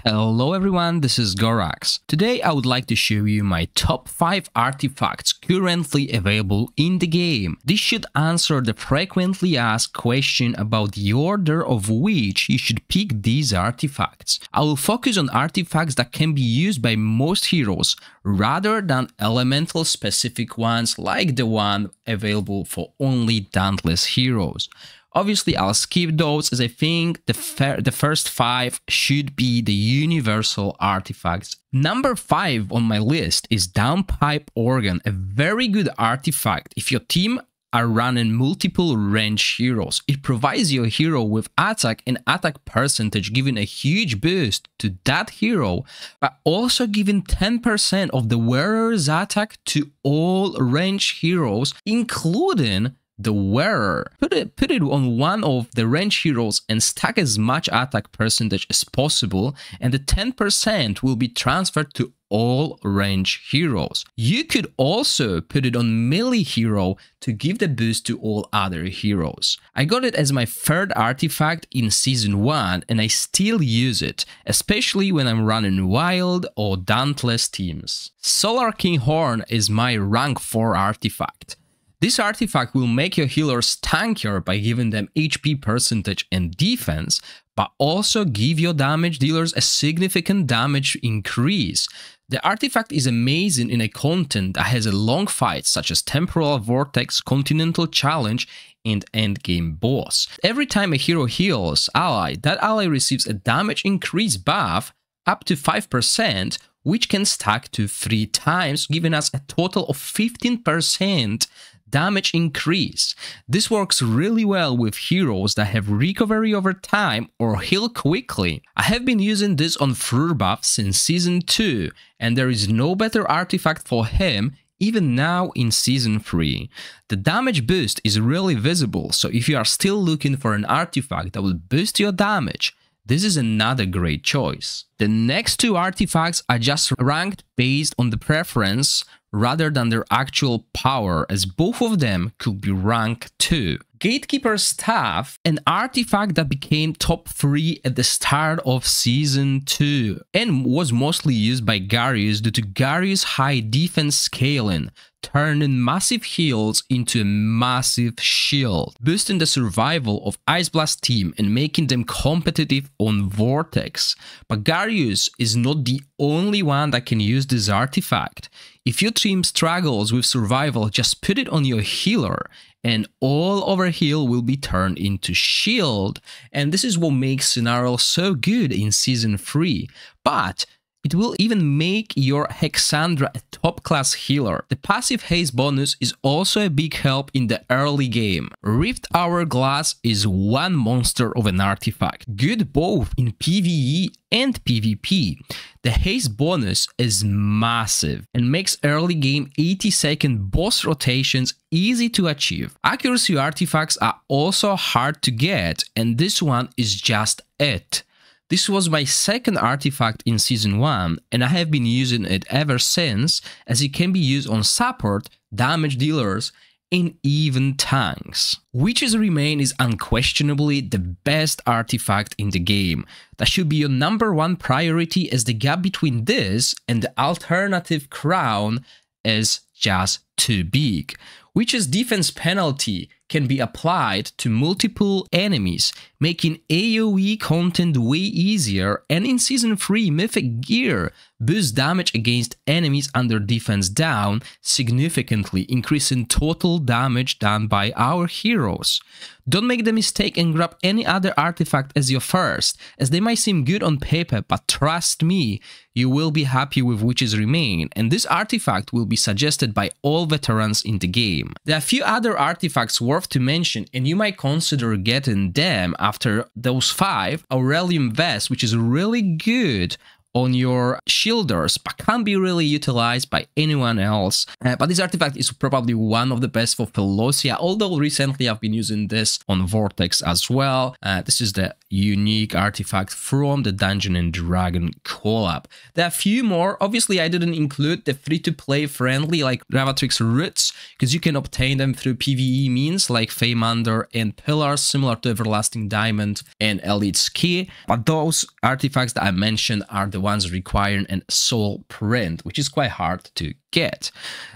Hello everyone, this is Gorax. Today I would like to show you my top 5 artifacts currently available in the game. This should answer the frequently asked question about the order of which you should pick these artifacts. I will focus on artifacts that can be used by most heroes rather than elemental specific ones like the one available for only Dauntless heroes. Obviously, I'll skip those as I think the first 5 should be the universal artifacts. Number 5 on my list is Downpipe Organ, a very good artifact if your team are running multiple range heroes. It provides your hero with attack and attack percentage, giving a huge boost to that hero, but also giving 10% of the wearer's attack to all range heroes, including the wearer. Put it on one of the range heroes and stack as much attack percentage as possible, and the 10% will be transferred to all range heroes. You could also put it on melee hero to give the boost to all other heroes. I got it as my third artifact in Season 1 and I still use it, especially when I'm running wild or dauntless teams. Solar King Horn is my rank 4 artifact. This artifact will make your healers tankier by giving them HP percentage and defense, but also give your damage dealers a significant damage increase. The artifact is amazing in a content that has a long fight such as Temporal Vortex, Continental Challenge, and Endgame Boss. Every time a hero heals ally, that ally receives a damage increase buff up to 5%, which can stack to 3 times, giving us a total of 15% damage increase. This works really well with heroes that have recovery over time or heal quickly. I have been using this on Furbuff since Season 2, and there is no better artifact for him even now in Season 3. The damage boost is really visible, so if you are still looking for an artifact that will boost your damage, this is another great choice. The next 2 artifacts are just ranked based on the preference rather than their actual power, as both of them could be rank 2. Gatekeeper Staff, an artifact that became top 3 at the start of Season 2 and was mostly used by Garius due to Garius' high defense scaling, turning massive heals into a massive shield, boosting the survival of Ice Blast team and making them competitive on Vortex. But Garius is not the only one that can use this artifact. If your team struggles with survival, just put it on your healer and all overheal will be turned into shield, and this is what makes Scenario so good in Season 3. But it will even make your Hexandra a top-class healer. The passive haste bonus is also a big help in the early game. Rift Hourglass is one monster of an artifact, good both in PvE and PvP. The haste bonus is massive and makes early game 80-second boss rotations easy to achieve. Accuracy artifacts are also hard to get, and this one is just it. This was my second artifact in Season 1, and I have been using it ever since, as it can be used on support, damage dealers, and even tanks. Witch's Remain is unquestionably the best artifact in the game. That should be your number 1 priority, as the gap between this and the alternative crown is just too big. Witch's defense penalty can be applied to multiple enemies, making AoE content way easier, and in Season 3 Mythic Gear boosts damage against enemies under defense down, significantly increasing total damage done by our heroes. Don't make the mistake and grab any other artifact as your first, as they might seem good on paper, but trust me, you will be happy with Witch's Remain, and this artifact will be suggested by all veterans in the game. There are a few other artifacts worth to mention, and you might consider getting them after those 5. Aurelium Vest, which is really good on your shielders, but can't be really utilized by anyone else. But this artifact is probably one of the best for Velocia, although recently I've been using this on Vortex as well. This is the unique artifact from the Dungeon and Dragon collab. There are a few more. Obviously, I didn't include the free-to-play friendly like Gravatrix Roots, because you can obtain them through PvE means like Feymander and Pillars, similar to Everlasting Diamond and Elite's Key. But those artifacts that I mentioned are the ones requiring an soul print, which is quite hard to get.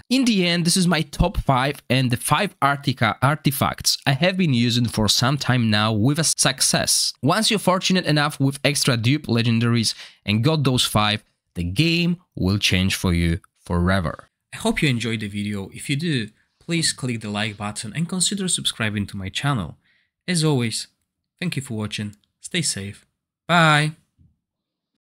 In the end, this is my top 5 and the 5 artifacts I have been using for some time now with a success. Once you're fortunate enough with extra dupe legendaries and got those 5, the game will change for you forever. I hope you enjoyed the video. If you do, please click the like button and consider subscribing to my channel. As always, thank you for watching. Stay safe. Bye!